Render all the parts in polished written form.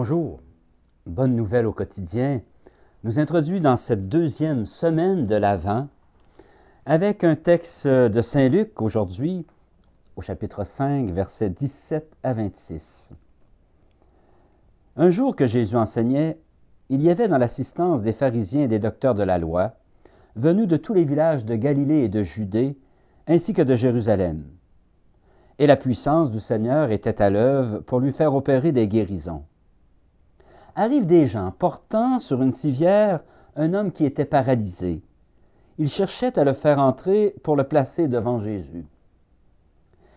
Bonjour, bonne nouvelle au quotidien nous introduit dans cette deuxième semaine de l'Avent avec un texte de Saint Luc aujourd'hui au chapitre 5, versets 17 à 26. Un jour que Jésus enseignait, il y avait dans l'assistance des pharisiens et des docteurs de la loi, venus de tous les villages de Galilée et de Judée, ainsi que de Jérusalem. Et la puissance du Seigneur était à l'œuvre pour lui faire opérer des guérisons. Arrivent des gens portant sur une civière un homme qui était paralysé. Ils cherchaient à le faire entrer pour le placer devant Jésus.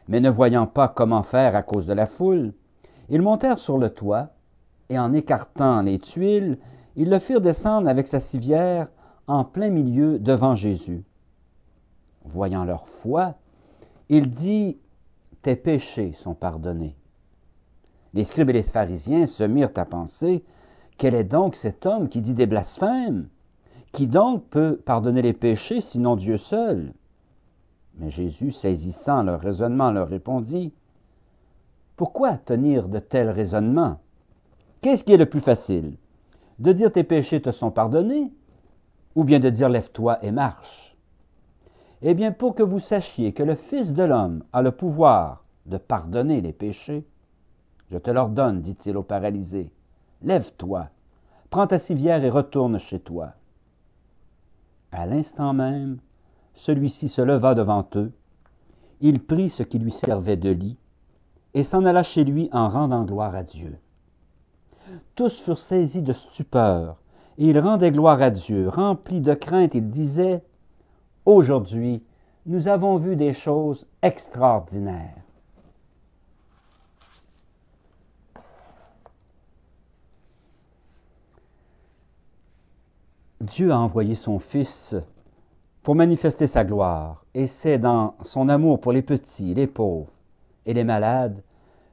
Mais ne voyant pas comment faire à cause de la foule, ils montèrent sur le toit, et en écartant les tuiles, ils le firent descendre avec sa civière en plein milieu devant Jésus. Voyant leur foi, il dit « Tes péchés sont pardonnés ». Les scribes et les pharisiens se mirent à penser « Quel est donc cet homme qui dit des blasphèmes? Qui donc peut pardonner les péchés, sinon Dieu seul ?» Mais Jésus, saisissant leur raisonnement, leur répondit « Pourquoi tenir de tels raisonnements? Qu'est-ce qui est le plus facile? De dire tes péchés te sont pardonnés, ou bien de dire lève-toi et marche? Eh bien, pour que vous sachiez que le Fils de l'homme a le pouvoir de pardonner les péchés, je te l'ordonne, dit-il au paralysé, lève-toi, prends ta civière et retourne chez toi. À l'instant même, celui-ci se leva devant eux, il prit ce qui lui servait de lit et s'en alla chez lui en rendant gloire à Dieu. Tous furent saisis de stupeur et ils rendaient gloire à Dieu. Remplis de crainte, ils disaient « Aujourd'hui, nous avons vu des choses extraordinaires. » Dieu a envoyé son Fils pour manifester sa gloire, et c'est dans son amour pour les petits, les pauvres et les malades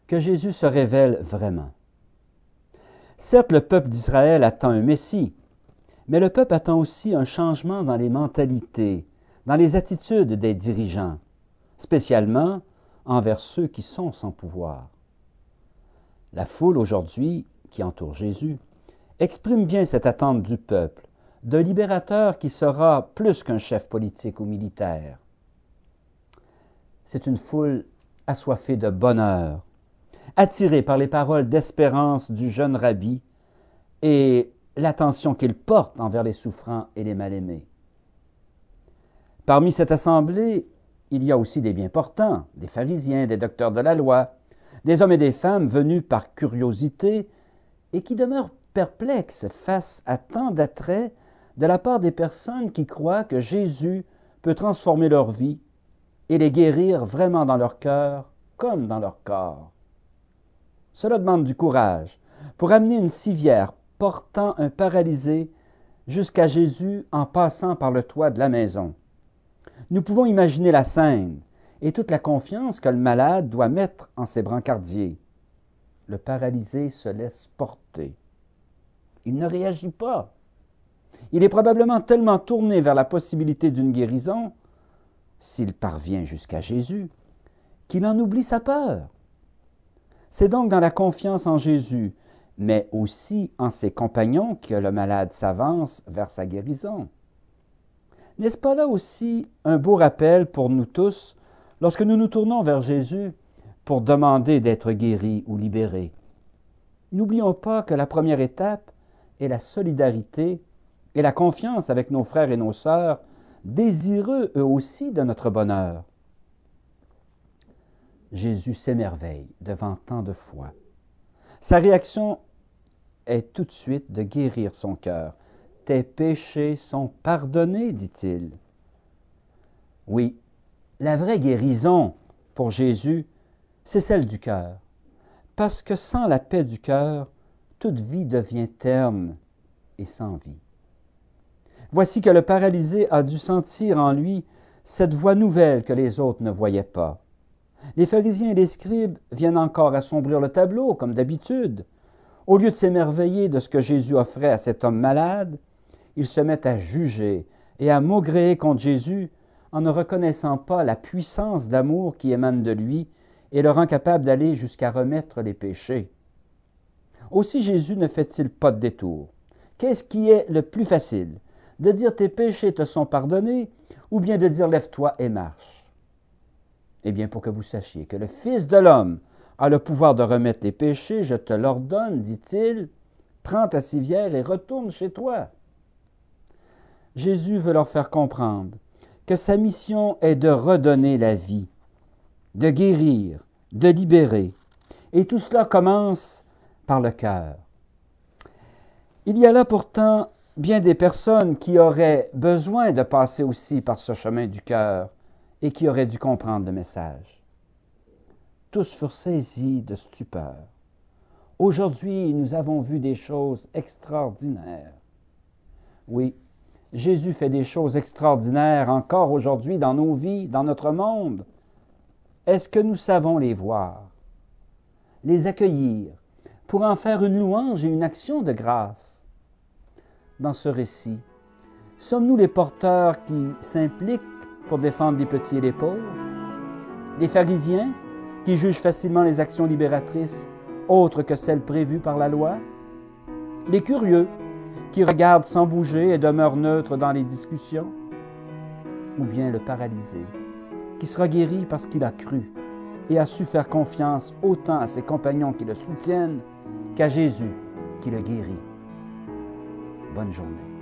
que Jésus se révèle vraiment. Certes, le peuple d'Israël attend un Messie, mais le peuple attend aussi un changement dans les mentalités, dans les attitudes des dirigeants, spécialement envers ceux qui sont sans pouvoir. La foule aujourd'hui, qui entoure Jésus, exprime bien cette attente du peuple, d'un libérateur qui sera plus qu'un chef politique ou militaire. C'est une foule assoiffée de bonheur, attirée par les paroles d'espérance du jeune rabbi et l'attention qu'il porte envers les souffrants et les mal-aimés. Parmi cette assemblée, il y a aussi des bien portants, des pharisiens, des docteurs de la loi, des hommes et des femmes venus par curiosité et qui demeurent perplexes face à tant d'attraits de la part des personnes qui croient que Jésus peut transformer leur vie et les guérir vraiment dans leur cœur comme dans leur corps. Cela demande du courage pour amener une civière portant un paralysé jusqu'à Jésus en passant par le toit de la maison. Nous pouvons imaginer la scène et toute la confiance que le malade doit mettre en ses brancardiers. Le paralysé se laisse porter. Il ne réagit pas. Il est probablement tellement tourné vers la possibilité d'une guérison, s'il parvient jusqu'à Jésus, qu'il en oublie sa peur. C'est donc dans la confiance en Jésus, mais aussi en ses compagnons que le malade s'avance vers sa guérison. N'est-ce pas là aussi un beau rappel pour nous tous lorsque nous nous tournons vers Jésus pour demander d'être guéris ou libérés? N'oublions pas que la première étape est la solidarité et la confiance avec nos frères et nos sœurs, désireux eux aussi de notre bonheur. Jésus s'émerveille devant tant de foi. Sa réaction est tout de suite de guérir son cœur. « Tes péchés sont pardonnés, dit-il. » Oui, la vraie guérison pour Jésus, c'est celle du cœur. Parce que sans la paix du cœur, toute vie devient terne et sans vie. Voici que le paralysé a dû sentir en lui cette voix nouvelle que les autres ne voyaient pas. Les pharisiens et les scribes viennent encore assombrir le tableau, comme d'habitude. Au lieu de s'émerveiller de ce que Jésus offrait à cet homme malade, ils se mettent à juger et à maugréer contre Jésus en ne reconnaissant pas la puissance d'amour qui émane de lui et le rend capable d'aller jusqu'à remettre les péchés. Aussi Jésus ne fait-il pas de détour. Qu'est-ce qui est le plus facile? De dire tes péchés te sont pardonnés, ou bien de dire lève-toi et marche? Eh bien, pour que vous sachiez que le Fils de l'homme a le pouvoir de remettre les péchés, je te l'ordonne, dit-il, prends ta civière et retourne chez toi. Jésus veut leur faire comprendre que sa mission est de redonner la vie, de guérir, de libérer. Et tout cela commence par le cœur. Il y a là pourtant bien des personnes qui auraient besoin de passer aussi par ce chemin du cœur et qui auraient dû comprendre le message. Tous furent saisis de stupeur. Aujourd'hui, nous avons vu des choses extraordinaires. Oui, Jésus fait des choses extraordinaires encore aujourd'hui dans nos vies, dans notre monde. Est-ce que nous savons les voir, les accueillir, pour en faire une louange et une action de grâce? Dans ce récit, sommes-nous les porteurs qui s'impliquent pour défendre les petits et les pauvres? Les pharisiens qui jugent facilement les actions libératrices autres que celles prévues par la loi? Les curieux qui regardent sans bouger et demeurent neutres dans les discussions? Ou bien le paralysé qui sera guéri parce qu'il a cru et a su faire confiance autant à ses compagnons qui le soutiennent qu'à Jésus qui le guérit? Bonne journée.